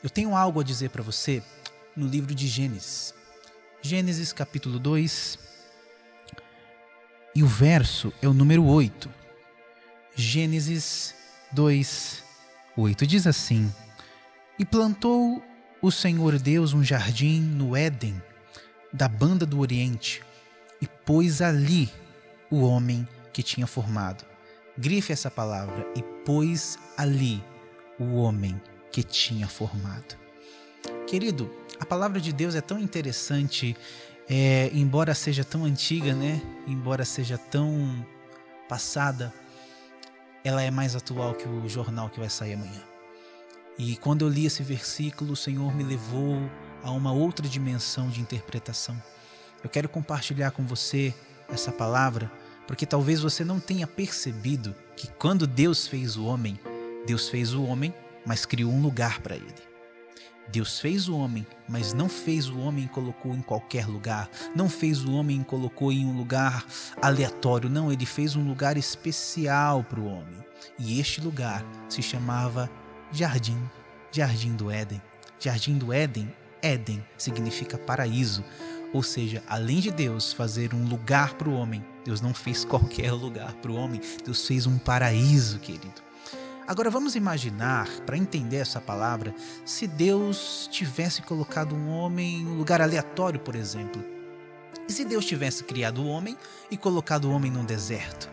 Eu tenho algo a dizer para você no livro de Gênesis. Gênesis capítulo 2 e o verso é o número 8. Gênesis 2, 8 diz assim: E plantou o Senhor Deus um jardim no Éden, da banda do Oriente, e pôs ali o homem que tinha formado. Grife essa palavra: e pôs ali o homem que tinha formado. Querido, a palavra de Deus é tão interessante, embora seja tão antiga, né? Embora seja tão passada, ela é mais atual que o jornal que vai sair amanhã. E quando eu li esse versículo, o Senhor me levou a uma outra dimensão de interpretação. Eu quero compartilhar com você essa palavra, porque talvez você não tenha percebido que quando Deus fez o homem, mas criou um lugar para ele. Deus fez o homem, mas não fez o homem e colocou em qualquer lugar. Não fez o homem e colocou em um lugar aleatório. Não, ele fez um lugar especial para o homem. E este lugar se chamava Jardim do Éden. Jardim do Éden, Éden significa paraíso. Ou seja, além de Deus fazer um lugar para o homem, Deus não fez qualquer lugar para o homem. Deus fez um paraíso, querido. Agora vamos imaginar, para entender essa palavra, se Deus tivesse colocado um homem em um lugar aleatório, por exemplo. E se Deus tivesse criado o homem e colocado o homem num deserto?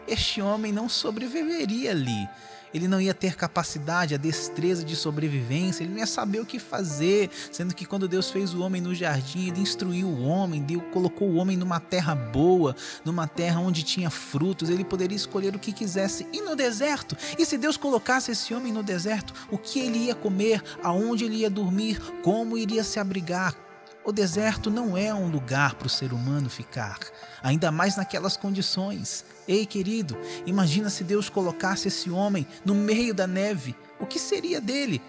Este homem não sobreviveria ali. Ele não ia ter capacidade, a destreza de sobrevivência, ele não ia saber o que fazer, sendo que quando Deus fez o homem no jardim, ele instruiu o homem, Deus colocou o homem numa terra boa, numa terra onde tinha frutos, ele poderia escolher o que quisesse. E no deserto? E se Deus colocasse esse homem no deserto, o que ele ia comer, aonde ele ia dormir, como iria se abrigar? O deserto não é um lugar para o ser humano ficar, ainda mais naquelas condições. Ei, querido, imagina se Deus colocasse esse homem no meio da neve. O que seria dele?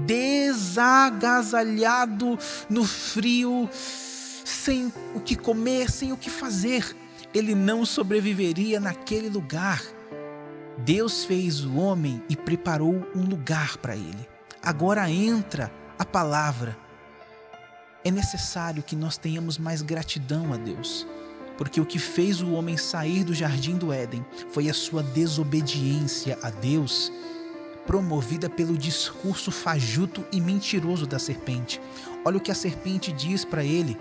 Desagasalhado no frio, sem o que comer, sem o que fazer. Ele não sobreviveria naquele lugar. Deus fez o homem e preparou um lugar para ele. Agora entra a palavra. É necessário que nós tenhamos mais gratidão a Deus, porque o que fez o homem sair do jardim do Éden foi a sua desobediência a Deus, promovida pelo discurso fajuto e mentiroso da serpente. Olha o que a serpente diz para ele: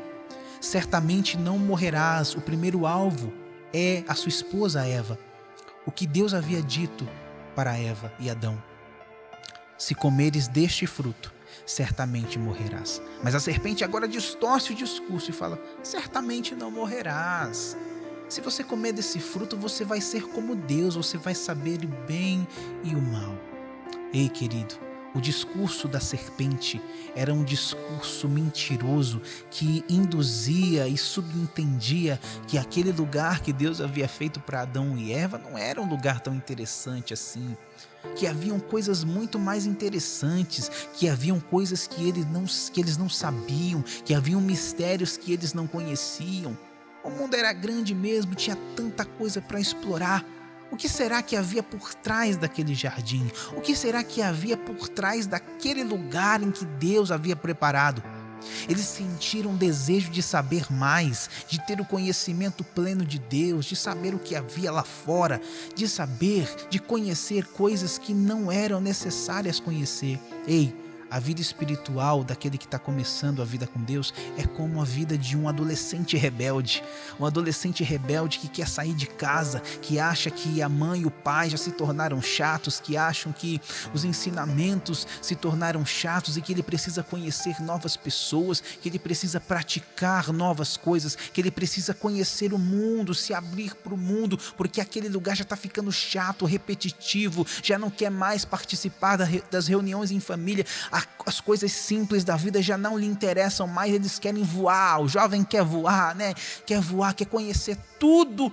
certamente não morrerás. O primeiro alvo é a sua esposa Eva. O que Deus havia dito para Eva e Adão: se comeres deste fruto, certamente morrerás. Mas a serpente agora distorce o discurso e fala: certamente não morrerás. Se você comer desse fruto, você vai ser como Deus, você vai saber o bem e o mal. Ei, querido, o discurso da serpente era um discurso mentiroso que induzia e subentendia que aquele lugar que Deus havia feito para Adão e Eva não era um lugar tão interessante assim, que haviam coisas muito mais interessantes, que haviam coisas que eles não sabiam, que haviam mistérios que eles não conheciam. O mundo era grande mesmo, tinha tanta coisa para explorar. O que será que havia por trás daquele jardim? O que será que havia por trás daquele lugar em que Deus havia preparado? Eles sentiram um desejo de saber mais, de ter o conhecimento pleno de Deus, de saber o que havia lá fora, de conhecer coisas que não eram necessárias conhecer. Ei, a vida espiritual daquele que está começando a vida com Deus é como a vida de um adolescente rebelde. Um adolescente rebelde que quer sair de casa, que acha que a mãe e o pai já se tornaram chatos, que acham que os ensinamentos se tornaram chatos e que ele precisa conhecer novas pessoas, que ele precisa praticar novas coisas, que ele precisa conhecer o mundo, se abrir para o mundo, porque aquele lugar já está ficando chato, repetitivo, já não quer mais participar das reuniões em família. As coisas simples da vida já não lhe interessam mais, eles querem voar. O jovem quer voar, né? Quer voar, quer conhecer tudo.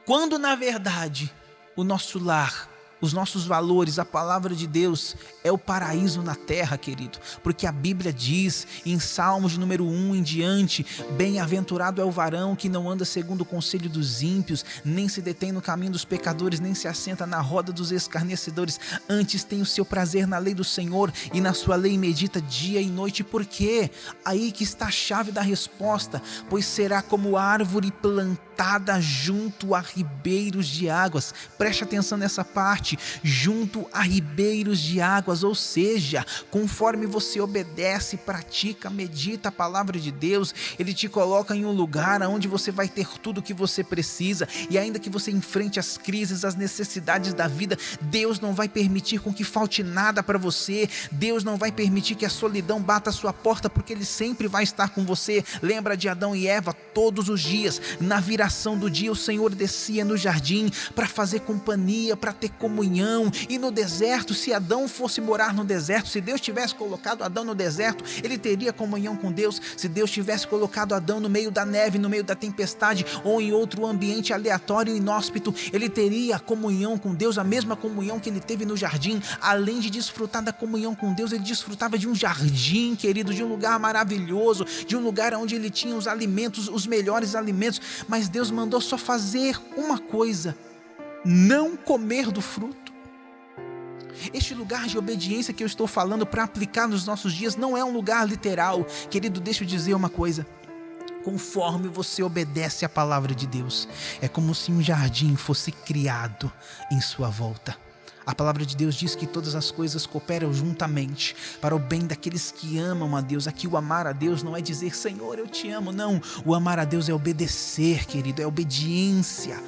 Quando na verdade o nosso lar Os nossos valores, a palavra de Deus é o paraíso na terra, querido. Porque a Bíblia diz, em Salmos número 1 em diante: bem-aventurado é o varão que não anda segundo o conselho dos ímpios, nem se detém no caminho dos pecadores, nem se assenta na roda dos escarnecedores. Antes tem o seu prazer na lei do Senhor, e na sua lei medita dia e noite. Por quê? Aí que está a chave da resposta. Pois será como árvore plantada junto a ribeiros de águas. Preste atenção nessa parte. Junto a ribeiros de águas, ou seja, conforme você obedece, pratica, medita a palavra de Deus, Ele te coloca em um lugar onde você vai ter tudo o que você precisa. E ainda que você enfrente as crises, as necessidades da vida, Deus não vai permitir com que falte nada para você. Deus não vai permitir que a solidão bata a sua porta, porque Ele sempre vai estar com você. Lembra de Adão e Eva? Todos os dias, na viração do dia, o Senhor descia no jardim para fazer companhia, para ter comunhão. E no deserto, se Adão fosse morar no deserto, se Deus tivesse colocado Adão no deserto, ele teria comunhão com Deus. Se Deus tivesse colocado Adão no meio da neve, no meio da tempestade, ou em outro ambiente aleatório e inóspito, ele teria comunhão com Deus, a mesma comunhão que ele teve no jardim. Além de desfrutar da comunhão com Deus, ele desfrutava de um jardim, querido, de um lugar maravilhoso, de um lugar onde ele tinha os alimentos, os melhores alimentos. Mas Deus mandou só fazer uma coisa: não comer do fruto. Este lugar de obediência que eu estou falando para aplicar nos nossos dias não é um lugar literal. Querido, deixa eu dizer uma coisa: conforme você obedece à palavra de Deus, é como se um jardim fosse criado em sua volta. A palavra de Deus diz que todas as coisas cooperam juntamente para o bem daqueles que amam a Deus. Aqui o amar a Deus não é dizer Senhor, eu te amo, não. O amar a Deus é obedecer, querido, é obediência.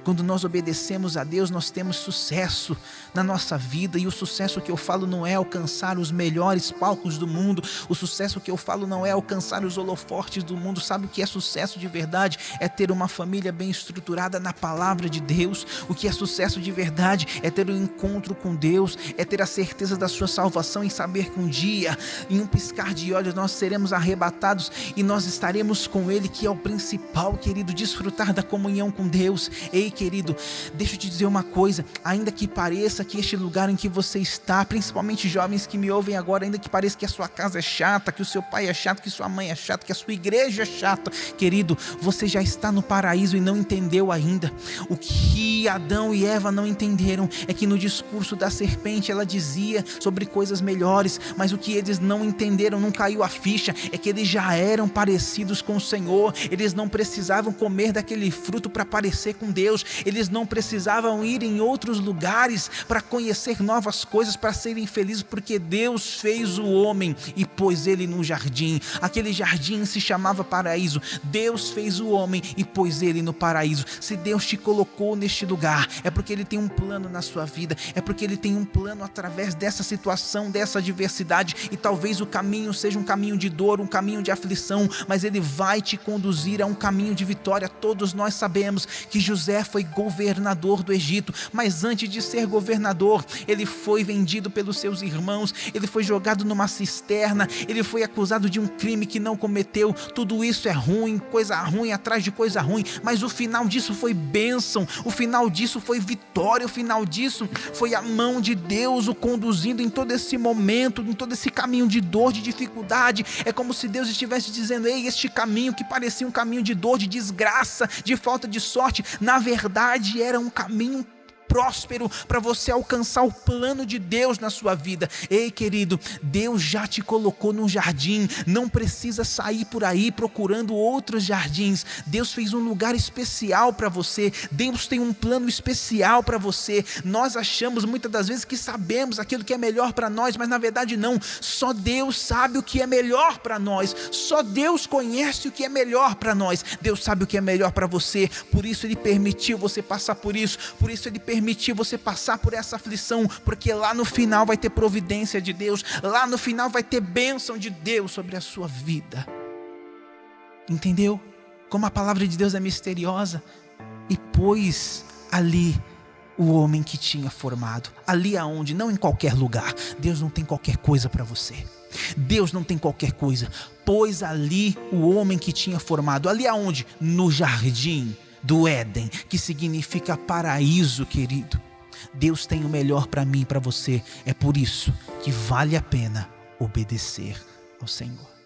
Quando nós obedecemos a Deus, nós temos sucesso na nossa vida. E o sucesso que eu falo não é alcançar os melhores palcos do mundo. O sucesso que eu falo não é alcançar os holofortes do mundo. Sabe o que é sucesso de verdade? É ter uma família bem estruturada na palavra de Deus. O que é sucesso de verdade é ter um encontro com Deus, é ter a certeza da sua salvação e saber que um dia, em um piscar de olhos, nós seremos arrebatados e nós estaremos com Ele, que é o principal, querido. Desfrutar da comunhão com Deus. Ei, querido, deixa eu te dizer uma coisa: ainda que pareça que este lugar em que você está, principalmente jovens que me ouvem agora, ainda que pareça que a sua casa é chata, que o seu pai é chato, que sua mãe é chata, que a sua igreja é chata, querido, você já está no paraíso e não entendeu ainda. O que Adão e Eva não entenderam é que no discurso da serpente ela dizia sobre coisas melhores, mas o que eles não entenderam, não caiu a ficha, é que eles já eram parecidos com o Senhor. Eles não precisavam comer daquele fruto para parecer com Deus. Eles não precisavam ir em outros lugares para conhecer novas coisas, para serem felizes, porque Deus fez o homem e pôs ele num jardim. Aquele jardim se chamava paraíso. Deus fez o homem e pôs ele no paraíso. Se Deus te colocou neste lugar, é porque Ele tem um plano na sua vida, é porque Ele tem um plano através dessa situação, dessa adversidade. E talvez o caminho seja um caminho de dor, um caminho de aflição, mas Ele vai te conduzir a um caminho de vitória. Todos nós sabemos que José foi governador do Egito, mas antes de ser governador, ele foi vendido pelos seus irmãos, ele foi jogado numa cisterna, ele foi acusado de um crime que não cometeu. Tudo isso é ruim, coisa ruim atrás de coisa ruim, mas o final disso foi bênção, o final disso foi vitória, o final disso foi a mão de Deus o conduzindo em todo esse momento, em todo esse caminho de dor, de dificuldade. É como se Deus estivesse dizendo: ei, este caminho que parecia um caminho de dor, de desgraça, de falta de sorte, na verdade era um caminho próspero para você alcançar o plano de Deus na sua vida. Ei, querido, Deus já te colocou num jardim, não precisa sair por aí procurando outros jardins. Deus fez um lugar especial para você, Deus tem um plano especial para você. Nós achamos muitas das vezes que sabemos aquilo que é melhor para nós, mas na verdade não. Só Deus sabe o que é melhor para nós, só Deus conhece o que é melhor para nós. Deus sabe o que é melhor para você, por isso Ele permitiu você passar por isso, por isso Ele permitiu você passar por essa aflição, porque lá no final vai ter providência de Deus, lá no final vai ter bênção de Deus sobre a sua vida. Entendeu? Como a palavra de Deus é misteriosa. E pôs ali o homem que tinha formado. Ali aonde? Não em qualquer lugar. Deus não tem qualquer coisa para você. Deus não tem qualquer coisa. Pôs ali o homem que tinha formado. Ali aonde? No jardim do Éden, que significa paraíso, querido. Deus tem o melhor para mim e para você. É por isso que vale a pena obedecer ao Senhor.